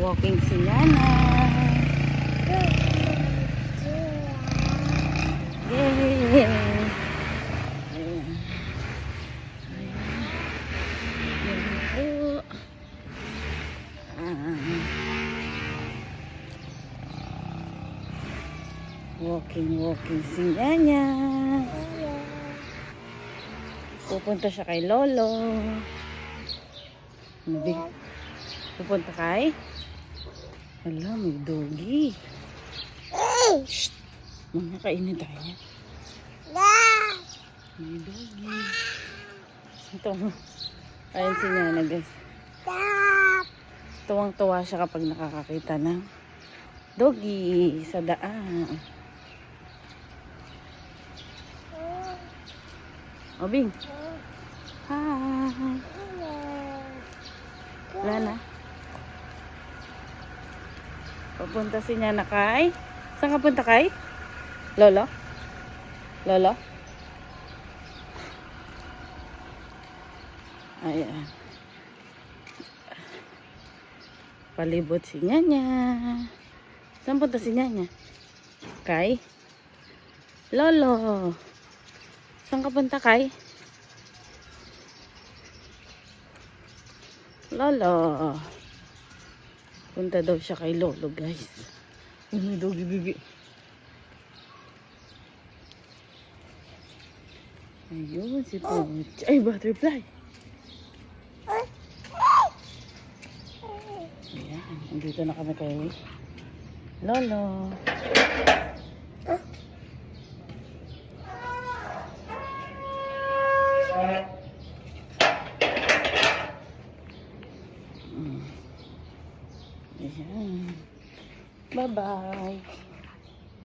Walking si Nana. Yay! Ayan. Ayan po. Walking si Nana. Pupunta siya kay Lolo. Pupunta kay? Hala, may doggy. Shh! Mga kainin tayo niya. May doggy. Ito. Ayan si Nana, guys. Tuwang-tuwa siya kapag nakakakita ng doggy sa daan. Obing. Hi. Wala na. Papunta si Nana kay? Saan ka punta kay? Lolo? Lolo? Ayan. Palibot si Nyanya. Saan punta si Nyanya? Kay? Lolo. Saan ka punta kay? Lolo. Punta daw siya kay Lolo, guys. May doggy bibi. Ayun, si Puch. Ay, butterfly. Ayan, nandito na kami kay Lolo. Ayan. Bye-bye.